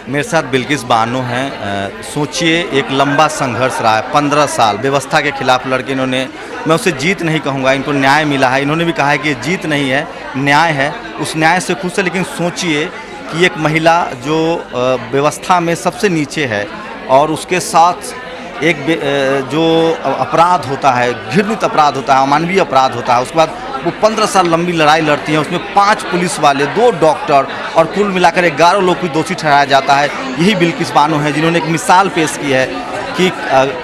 मेरे साथ बिल्किस बानो हैं। सोचिए एक लंबा संघर्ष रहा है, 15 साल व्यवस्था के खिलाफ लड़के इन्होंने, मैं उसे जीत नहीं कहूँगा, इनको न्याय मिला है। इन्होंने भी कहा है कि जीत नहीं है, न्याय है, उस न्याय से खुश है। लेकिन सोचिए कि एक महिला जो व्यवस्था में सबसे नीचे है और उसके साथ एक जो अपराध होता है, घृणित अपराध होता है, अमानवीय अपराध होता है, उसके बाद वो 15 साल लंबी लड़ाई लड़ती हैं। उसमें 5 पुलिस वाले, 2 डॉक्टर और कुल मिलाकर 11 लोग को दोषी ठहराया जाता है। यही बिल्किस बानो है जिन्होंने एक मिसाल पेश की है कि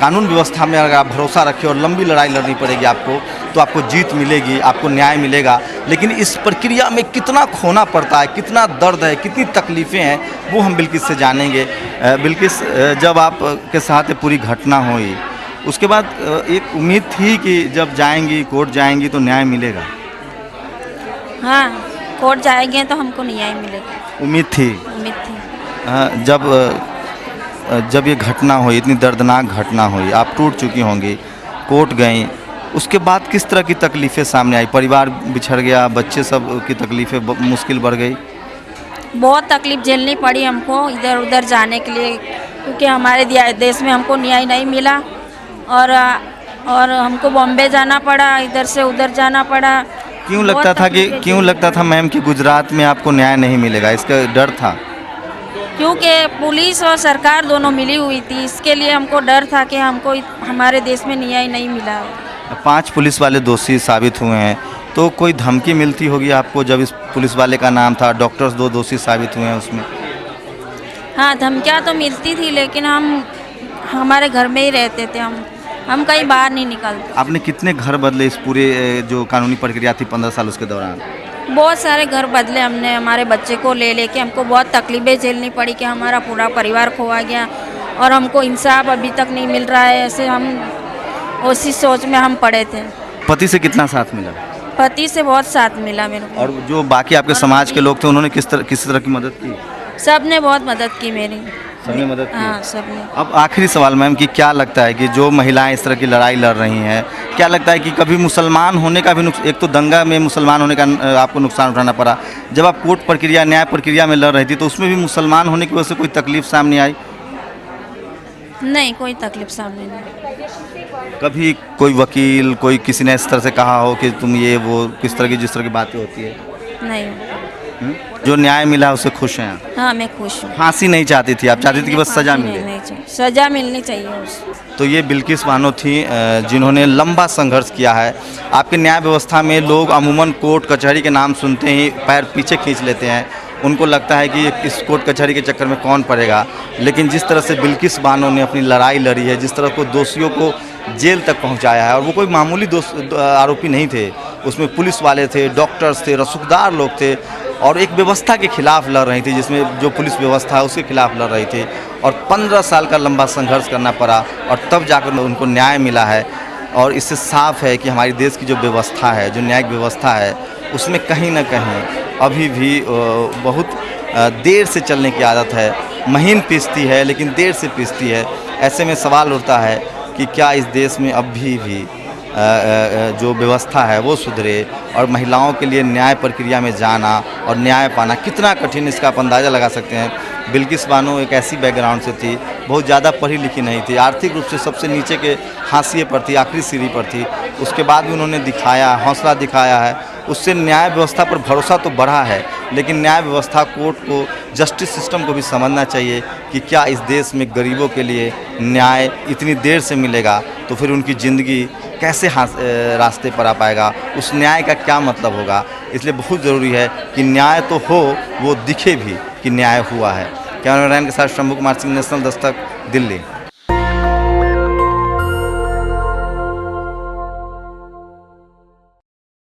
कानून व्यवस्था में अगर आप भरोसा रखें और लंबी लड़ाई लड़नी पड़ेगी आपको, तो आपको जीत मिलेगी, आपको न्याय मिलेगा। लेकिन इस प्रक्रिया में कितना खोना पड़ता है, कितना दर्द है, कितनी तकलीफ़ें हैं, वो हम बिल्किस से जानेंगे। बिल्किस, जब आप के साथ ये पूरी घटना हुई, उसके बाद एक उम्मीद थी कि जब जाएंगी, कोर्ट जाएंगी तो न्याय मिलेगा? हाँ, कोर्ट जाएंगे तो हमको न्याय मिलेगा। उम्मीद थी? उम्मीद थी। जब ये घटना हुई, इतनी दर्दनाक घटना हुई, आप टूट चुकी होंगी, कोर्ट गई, उसके बाद किस तरह की तकलीफ़ें सामने आई? परिवार बिछड़ गया, बच्चे सब की तकलीफ़ें मुश्किल बढ़ गई? बहुत तकलीफ़ झेलनी पड़ी हमको इधर उधर जाने के लिए, क्योंकि हमारे देश में हमको न्याय नहीं मिला और हमको बॉम्बे जाना पड़ा, इधर से उधर जाना पड़ा। क्यों लगता था मैम कि गुजरात में आपको न्याय नहीं मिलेगा? इसका डर था? क्योंकि पुलिस और सरकार दोनों मिली हुई थी, इसके लिए हमको डर था कि हमको हमारे देश में न्याय नहीं मिला। 5 पुलिस वाले दोषी साबित हुए हैं, तो कोई धमकी मिलती होगी आपको जब इस पुलिस वाले का नाम था, डॉक्टर्स 2 दोषी साबित हुए हैं उसमें? हाँ, धमकियाँ तो मिलती थी, लेकिन हम हमारे घर में ही रहते थे, हम कहीं बाहर नहीं निकलते। आपने कितने घर बदले इस पूरे जो कानूनी प्रक्रिया थी 15 साल उसके दौरान? बहुत सारे घर बदले हमने, हमारे बच्चे को ले लेके हमको बहुत तकलीफ़ें झेलनी पड़ी कि हमारा पूरा परिवार खोआ गया और हमको इंसाफ अभी तक नहीं मिल रहा है। ऐसे हम उसी सोच में हम पड़े थे। पति से कितना साथ मिला? पति से बहुत साथ मिला मेरे को। और जो बाकी आपके समाज के लोग थे उन्होंने किस तरह की मदद की? सब ने बहुत मदद की मेरी। सबने मदद की? हाँ, सबने। अब आखिरी सवाल मैम कि क्या लगता है कि जो महिलाएं इस तरह की लड़ाई लड़ रही हैं, क्या लगता है कि कभी मुसलमान होने का भी एक तो दंगा में मुसलमान होने का आपको नुकसान उठाना पड़ा, जब आप कोर्ट प्रक्रिया, न्याय प्रक्रिया में लड़ रही थी तो उसमें भी मुसलमान होने की वजह से कोई तकलीफ सामने आई? नहीं, कोई तकलीफ सामने नहीं। कभी कोई वकील, कोई किसी ने इस तरह से कहा हो कि तुम ये वो किस तरह की जिस तरह की बातें होती है? नहीं। जो न्याय मिला उससे खुश हैं? हाँ, मैं खुश हूँ। फांसी नहीं चाहती थी आप? चाहती थी कि बस सजा मिले? नहीं चाहिए, सजा मिलनी चाहिए उसको। तो ये बिल्किस बानो थी जिन्होंने लंबा संघर्ष किया है। आपके न्याय व्यवस्था में लोग अमूमन कोर्ट कचहरी के नाम सुनते ही पैर पीछे खींच लेते हैं, उनको लगता है कि इस कोर्ट कचहरी के चक्कर में कौन पड़ेगा। लेकिन जिस तरह से बिल्किस बानो ने अपनी लड़ाई लड़ी है, जिस तरह को दोषियों को जेल तक पहुंचाया है, और वो कोई मामूली आरोपी नहीं थे, उसमें पुलिस वाले थे, डॉक्टर्स थे, रसूखदार लोग थे, और एक व्यवस्था के खिलाफ लड़ रही थी, जिसमें जो पुलिस व्यवस्था है उसके खिलाफ लड़ रही थी, और 15 साल का लंबा संघर्ष करना पड़ा और तब जाकर उनको न्याय मिला है। और इससे साफ है कि हमारे देश की जो व्यवस्था है, जो न्यायिक व्यवस्था है, उसमें कहीं ना कहीं अभी भी बहुत देर से चलने की आदत है। महीन पीसती है लेकिन देर से पीसती है। ऐसे में सवाल उठता है कि क्या इस देश में अभी भी जो व्यवस्था है वो सुधरे, और महिलाओं के लिए न्याय प्रक्रिया में जाना और न्याय पाना कितना कठिन, इसका आप अंदाज़ा लगा सकते हैं। बिल्किस बानो एक ऐसी बैकग्राउंड से थी, बहुत ज़्यादा पढ़ी लिखी नहीं थी, आर्थिक रूप से सबसे नीचे के हाशिए पर थी, आखिरी सीढ़ी पर थी। उसके बाद भी उन्होंने दिखाया, हौसला दिखाया है, उससे न्याय व्यवस्था पर भरोसा तो बढ़ा है। लेकिन न्याय व्यवस्था, कोर्ट को, जस्टिस सिस्टम को भी समझना चाहिए कि क्या इस देश में गरीबों के लिए न्याय इतनी देर से मिलेगा, तो फिर उनकी ज़िंदगी कैसे रास्ते पर आ पाएगा, उस न्याय का क्या मतलब होगा। इसलिए बहुत ज़रूरी है कि न्याय तो हो, वो दिखे भी कि न्याय हुआ है। कैमरामैन के साथ शंभू कुमार सिंह, नेशनल दस्तक, दिल्ली।